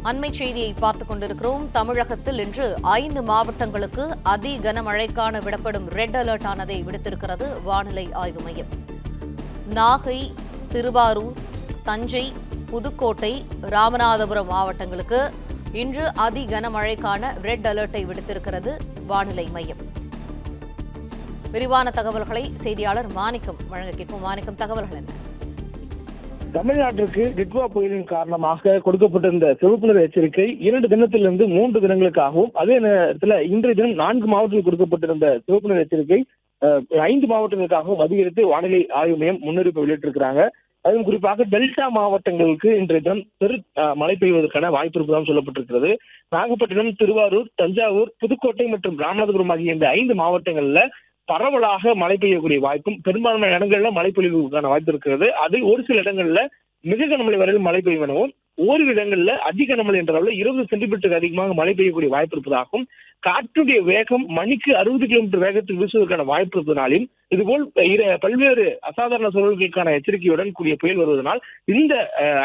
அண்மை செய்தியை பார்த்துக் கொண்டிருக்கிறோம். தமிழகத்தில் இன்று 5 மாவட்டங்களுக்கு அதி கனமழைக்கான விடப்படும் ரெட் அலர்ட் ஆனதை விடுத்திருக்கிறது வானிலை ஆய்வு மையம். நாகை, திருவாரூர், தஞ்சை, புதுக்கோட்டை, ராமநாதபுரம் மாவட்டங்களுக்கு இன்று அதி கனமழைக்கான ரெட் அலர்ட்டை விடுத்திருக்கிறது வானிலை மையம். விரிவான தகவல்களை செய்தியாளர் மாணிக்கம் வழங்க கேட்போம். மாணிக்கம், தகவல்கள் என்ன? தமிழ்நாட்டிற்கு டிட்வா புயலின் காரணமாக கொடுக்கப்பட்டிருந்த சிவப்பு நிற எச்சரிக்கை 2 தினத்திலிருந்து 3 தினங்களுக்காகவும், அதே நேரத்தில் இன்றைய தினம் 4 மாவட்டத்தில் கொடுக்கப்பட்டிருந்த சிவப்பு நிற எச்சரிக்கை 5 மாவட்டங்களுக்காகவும் அதிகரித்து வானிலை ஆய்வு மையம் முன்னறிவிப்பு வெளியிட்டிருக்கிறாங்க. அதுவும் குறிப்பாக டெல்டா மாவட்டங்களுக்கு இன்றைய தினம் பெரு மழை பெய்வதற்கான வாய்ப்பு இருப்பதாக சொல்லப்பட்டிருக்கிறது. நாகப்பட்டினம், திருவாரூர், தஞ்சாவூர், புதுக்கோட்டை மற்றும் ராமநாதபுரம் ஆகிய இந்த 5 மாவட்டங்கள்ல பரவலாக மழை பெய்யக்கூடிய வாய்ப்பும், பெரும்பாலான இடங்கள்ல மழை பொழிவுக்கான வாய்ப்பு இருக்கிறது. அதில் ஒரு சில இடங்கள்ல மிக கனமழை வரையில் மழை பெய்யும் எனவும், ஓரிரு இடங்கள்ல அதிக கனமழை என்ற அளவில் 20 சென்டிமீட்டருக்கு அதிகமாக மழை பெய்யக்கூடிய வாய்ப்பு இருப்பதாகவும், காற்றுடைய வேகம் மணிக்கு 60 கிலோமீட்டர் வேகத்தில் வீசுவதற்கான வாய்ப்பு இருப்பதனாலும், இதுபோல் பல்வேறு அசாதாரண சூழல்களுக்கான எச்சரிக்கையுடன் கூடிய புயல் வருவதனால் இந்த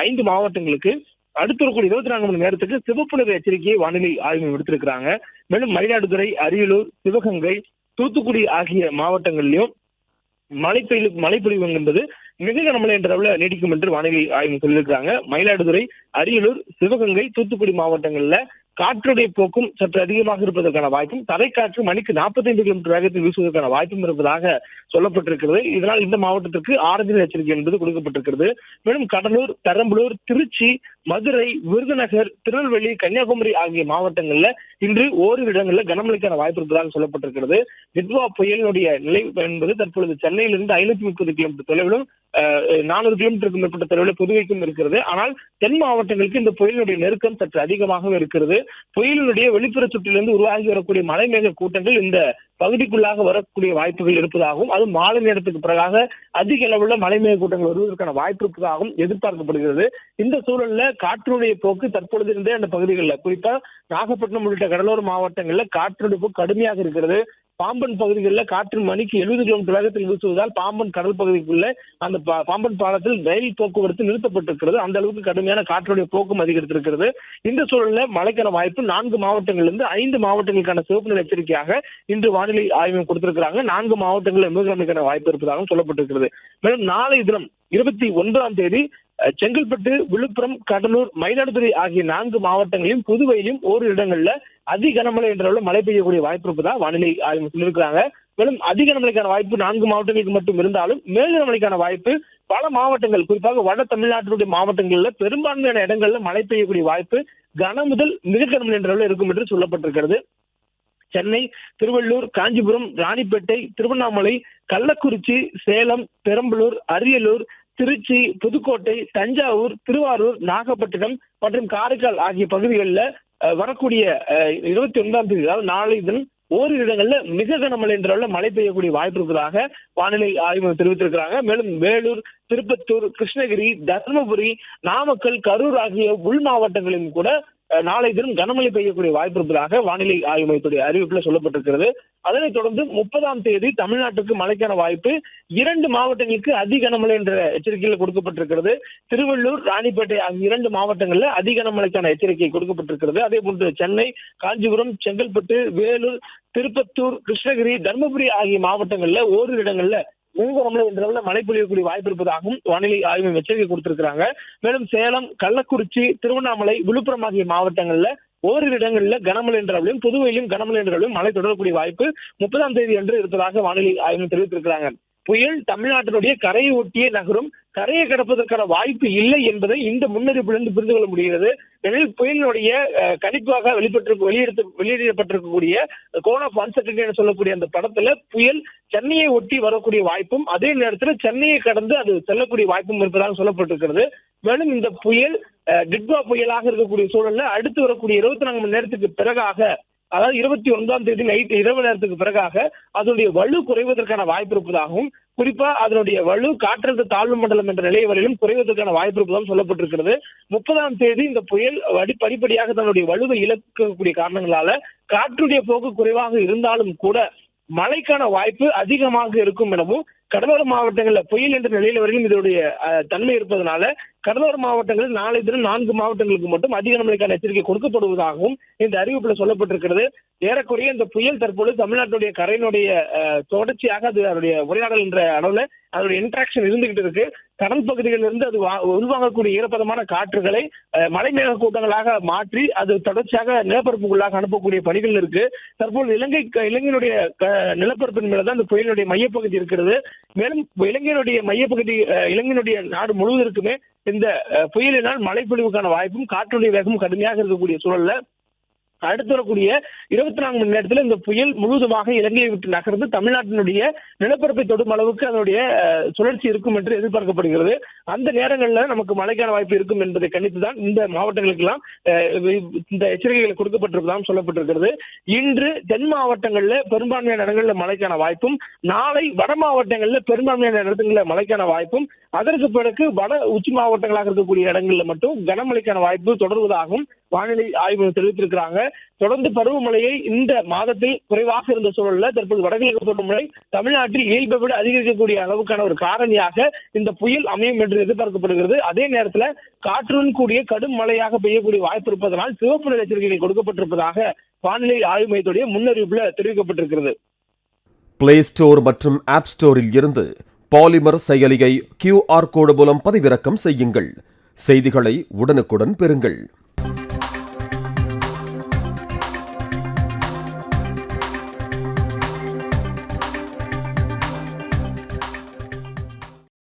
5 மாவட்டங்களுக்கு அடுத்து வரக்கூடிய 24 மணி நேரத்துக்கு சிவப்பு நிற எச்சரிக்கையை வானிலை ஆய்வு விடுத்திருக்கிறாங்க. மேலும் மயிலாடுதுறை, அரியலூர், சிவகங்கை, தூத்துக்குடி ஆகிய மாவட்டங்களிலும் மழைப்பொழிவு என்பது மிக கனமழை என்ற அளவில் நீடிக்கும் என்று வானிலை ஆய்வு சொல்லியிருக்காங்க. மயிலாடுதுறை, அரியலூர், சிவகங்கை, தூத்துக்குடி மாவட்டங்கள்ல காற்றுடைய போக்கும் சற்று அதிகமாக இருப்பதற்கான வாய்ப்பும், தரைக்காற்று மணிக்கு 45 கிலோமீட்டர் வேகத்தில் வீசுவதற்கான வாய்ப்பும் இருப்பதாக சொல்லப்பட்டிருக்கிறது. இதனால் இந்த மாவட்டத்திற்கு ஆரஞ்சு எச்சரிக்கை என்பது கொடுக்கப்பட்டிருக்கிறது. மேலும் கடலூர், பெரம்பலூர், திருச்சி, மதுரை, விருதுநகர், திருநெல்வேலி, கன்னியாகுமரி ஆகிய மாவட்டங்கள்ல இன்று ஓரிரு இடங்களில் கனமழைக்கான வாய்ப்பு இருப்பதாக சொல்லப்பட்டிருக்கிறது. டிட்வா புயலினுடைய நிலை என்பது தற்பொழுது சென்னையிலிருந்து 530 கிலோமீட்டர் தொலைவிலும் 400 கிலோமீட்டருக்கு மேற்பட்ட தொலைவில் புதுவைக்கும் இருக்கிறது. ஆனால் தென் மாவட்டங்களுக்கு இந்த புயலினுடைய நெருக்கம் சற்று அதிகமாக இருக்கிறது. புயலினுடைய வெளிப்புற சுற்றிலிருந்து உருவாகி வரக்கூடிய மழைமேக கூட்டங்கள் இந்த பகுதிக்குள்ளாக வரக்கூடிய வாய்ப்புகள் இருப்பதாகவும், அது மாலை நேரத்துக்கு பிறகாக அதிக அளவுள்ள மழைமேக கூட்டங்கள் வருவதற்கான வாய்ப்பு இருப்பதாகவும் எதிர்பார்க்கப்படுகிறது. இந்த சூழல்ல காற்றுடைய போக்கு தற்பொழுது இருந்தே அந்த பகுதிகளில், குறிப்பா நாகப்பட்டினம் உள்ளிட்ட கடலோர மாவட்டங்களில் காற்றுடைய போக்கு கடுமையாக இருக்கிறது. பாம்பன் பகுதிகளில் காற்று மணிக்கு 70 கிலோமீட்டர் வேகத்தில் வீசுவதால் பாம்பன் கடல் பகுதிக்குள்ள அந்த பாம்பன் பாலத்தில் ரயில் போக்குவரத்து நிறுத்தப்பட்டிருக்கிறது. அந்த அளவுக்கு கடுமையான காற்றுடைய போக்கும் அதிகரித்திருக்கிறது. இந்த சூழல்ல மழைக்கான வாய்ப்பு 4 மாவட்டங்களிலிருந்து 5 மாவட்டங்களுக்கான சிவப்பு நிலை எச்சரிக்கையாக இன்று வானிலை ஆய்வு கொடுத்திருக்கிறாங்க. 4 மாவட்டங்களில் மிக கனமழைக்கான வாய்ப்பு இருப்பதாகவும் சொல்லப்பட்டிருக்கிறது. மேலும் நாளை தினம் 29ஆம் தேதி செங்கல்பட்டு, விழுப்புரம், கடலூர், மயிலாடுதுறை ஆகிய 4 மாவட்டங்களிலும் புதுவையிலும் ஓரிரு இடங்கள்ல அதிக கனமழை என்ற அளவில் மழை பெய்யக்கூடிய வாய்ப்பு இருப்பதாக வானிலை ஆய்வு சொல்லியிருக்கிறாங்க. மேலும் அதிக கனமழைக்கான வாய்ப்பு 4 மாவட்டங்களுக்கு மட்டும் இருந்தாலும் மேல் கனமழைக்கான வாய்ப்பு பல மாவட்டங்கள், குறிப்பாக வட தமிழ்நாட்டினுடைய மாவட்டங்களில் பெரும்பான்மையான இடங்கள்ல மழை பெய்யக்கூடிய வாய்ப்பு கன முதல் மிக கனமழை என்ற அளவில் இருக்கும் என்று சொல்லப்பட்டிருக்கிறது. சென்னை, திருவள்ளூர், காஞ்சிபுரம், ராணிப்பேட்டை, திருவண்ணாமலை, கள்ளக்குறிச்சி, சேலம், பெரம்பலூர், அரியலூர், திருச்சி, புதுக்கோட்டை, தஞ்சாவூர், திருவாரூர், நாகப்பட்டினம் மற்றும் காரைக்கால் ஆகிய பகுதிகளில் வரக்கூடிய 29ஆம் தேதி, அதாவது நாளை தினம் ஓரிரு இடங்கள்ல மிக கனமழை என்ற அளவில் மழை பெய்யக்கூடிய வாய்ப்பு இருப்பதாக வானிலை ஆய்வு தெரிவித்திருக்கிறாங்க. மேலும் வேலூர், திருப்பத்தூர், கிருஷ்ணகிரி, தருமபுரி, நாமக்கல், கரூர் ஆகிய உள் மாவட்டங்களிலும் கூட நாளை தினம் கனமழை பெய்யக்கூடிய வாய்ப்பு இருப்பதாக வானிலை ஆய்வு மையத்துடைய அறிவிப்பில் சொல்லப்பட்டிருக்கிறது. அதனைத் தொடர்ந்து 30ஆம் தேதி தமிழ்நாட்டுக்கு மழைக்கான வாய்ப்பு 2 மாவட்டங்களுக்கு அதிக கனமழை என்ற எச்சரிக்கையில் கொடுக்கப்பட்டிருக்கிறது. திருவள்ளூர், ராணிப்பேட்டை ஆகிய 2 மாவட்டங்களில் அதிக கனமழைக்கான எச்சரிக்கை கொடுக்கப்பட்டிருக்கிறது. அதே போன்று சென்னை, காஞ்சிபுரம், செங்கல்பட்டு, வேலூர், திருப்பத்தூர், கிருஷ்ணகிரி, தருமபுரி ஆகிய மாவட்டங்களில் ஓரிரு இடங்கள்ல மிக கனமழை என்ற அளவில் மழை பொழியக்கூடிய வாய்ப்பு இருப்பதாகவும் வானிலை ஆய்வு எச்சரிக்கை கொடுத்திருக்கிறாங்க. மேலும் சேலம், கள்ளக்குறிச்சி, திருவண்ணாமலை, விழுப்புரம் ஆகிய மாவட்டங்கள்ல ஓரிரு இடங்கள்ல கனமழை என்ற அளவிலும் புதுவையிலும் கனமழை என்ற அளவிலும் மழை தொடரக்கூடிய வாய்ப்பு 30ஆம் தேதி அன்று இருப்பதாக வானிலை ஆய்வு தெரிவித்திருக்கிறாங்க. புயல் தமிழ்நாட்டினுடைய கரையை ஒட்டியே நகரும், கரையை கடப்பதற்கான வாய்ப்பு இல்லை என்பதை இந்த முன்னறிவிப்பிலிருந்து புரிந்து கொள்ள முடிகிறது. எனவே புயலினுடைய கணிப்பாக வெளியிடப்பட்டிருக்கக்கூடிய கோன் ஆஃப் அன்சர்டனிட்டி என சொல்லக்கூடிய அந்த படத்துல புயல் சென்னையை ஒட்டி வரக்கூடிய வாய்ப்பும், அதே நேரத்தில் சென்னையை கடந்து அது செல்லக்கூடிய வாய்ப்பும் இருப்பதாக சொல்லப்பட்டிருக்கிறது. மேலும் இந்த புயல் டிட்வா புயலாக இருக்கக்கூடிய சூழல்ல அடுத்து வரக்கூடிய 24 மணி நேரத்துக்கு பிறகாக, அதாவது 29ஆம் தேதி நைட் இரவு நேரத்துக்கு பிறகாக அதனுடைய வலு குறைவதற்கான வாய்ப்பு இருப்பதாகவும், குறிப்பா அதனுடைய வலு காற்றழுத்த தாழ்வு மண்டலம் என்ற நிலை வரையிலும் குறைவதற்கான வாய்ப்பு இருப்பதாகவும் சொல்லப்பட்டிருக்கிறது. 30ஆம் தேதி இந்த புயல் படிப்படியாக தன்னுடைய வலுவை இழக்கக்கூடிய காரணங்களால காற்றுடைய போக்கு குறைவாக இருந்தாலும் கூட மழைக்கான வாய்ப்பு அதிகமாக இருக்கும் எனவும், கடலோர மாவட்டங்களில் புயல் என்ற நிலையில வரையிலும் இதனுடைய தன்மை இருப்பதனால கடலோர மாவட்டங்களில் நாளை தினம் 4 மாவட்டங்களுக்கு மட்டும் அதிக கனமழைக்கான எச்சரிக்கை கொடுக்கப்படுவதாகவும் இந்த அறிவிப்புல சொல்லப்பட்டிருக்கிறது. ஏறக்குறைய இந்த புயல் தற்போது தமிழ்நாட்டுடைய கரையினுடைய தொடர்ச்சியாக அது அதனுடைய உரையாடல் என்ற அளவுல அதோட இன்ட்ராக்ஷன் இருந்துகிட்டு இருக்கு. கடல் பகுதிகளில் இருந்து அது உள்வாங்கக்கூடிய ஈரப்பதமான காற்றுகளை மலைமேக கூட்டங்களாக மாற்றி அது தொடர்ச்சியாக நிலப்பரப்புக்குள்ளாக அனுப்பக்கூடிய பணிகள் இருக்கு. தற்போது இலங்கையினுடைய நிலப்பரப்பின் மேலதான் இந்த புயலினுடைய மையப்பகுதி இருக்கிறது. மேலும் இலங்கையினுடைய நாடு முழுவதற்குமே இந்த புயலினால் மழைப்பொழிவுக்கான வாய்ப்பும் காற்றுடைய வேகமும் கடுமையாக இருக்கக்கூடிய சூழல்ல அடுத்து வரக்கூடிய 24 மணி நேரத்தில் இந்த புயல் முழுவதுமாக இலங்கையை விட்டு நகர்ந்து தமிழ்நாட்டினுடைய நிலப்பரப்பை தொடும் அளவுக்கு அதனுடைய சுழற்சி இருக்கும் என்று எதிர்பார்க்கப்படுகிறது. அந்த நேரங்களில் நமக்கு மழைக்கான வாய்ப்பு இருக்கும் என்பதை கணித்துதான் இந்த மாவட்டங்களுக்கெல்லாம் இந்த எச்சரிக்கைகள் கொடுக்கப்பட்டிருப்பதாகவும் சொல்லப்பட்டிருக்கிறது. இன்று தென் மாவட்டங்களில் பெரும்பான்மையான இடங்களில் மழைக்கான வாய்ப்பும், நாளை வட மாவட்டங்களில் பெரும்பான்மையான இடங்களில் மழைக்கான வாய்ப்பும், அதற்கு பிறகு வட உச்சி மாவட்டங்களாக இருக்கக்கூடிய இடங்களில் மட்டும் கனமழைக்கான வாய்ப்பு தொடர்வதாகவும் வானிலை ஆய்வு தெரிவித்திருக்கிறாங்க. தொடர்ந்து பருவமழையை இந்த மாதத்தில் குறைவாக இருந்த சூழல்ல தற்போது வடகிழக்கு பருவமழை தமிழ்நாட்டில் இயல்பை விட அதிகரிக்கக்கூடிய அளவுக்கான ஒரு காரணியாக இந்த புயல் அமையும் என்று எதிர்பார்க்கப்படுகிறது. அதே நேரத்தில் காற்றுடன் கூடிய கடும் மழையாக பெய்யக்கூடிய வாய்ப்பு இருப்பதனால் சிவப்பு நிற எச்சரிக்கைகள் கொடுக்கப்பட்டிருப்பதாக வானிலை ஆய்வு மையத்துடைய முன்னறிவிப்புல தெரிவிக்கப்பட்டிருக்கிறது. பிளே ஸ்டோர் மற்றும் ஆப் ஸ்டோரில் இருந்து பாலிமர் செயலியை QR கோடு மூலம் பதிவிறக்கம் செய்யுங்கள். செய்திகளை உடனுக்குடன் பெறுங்கள்.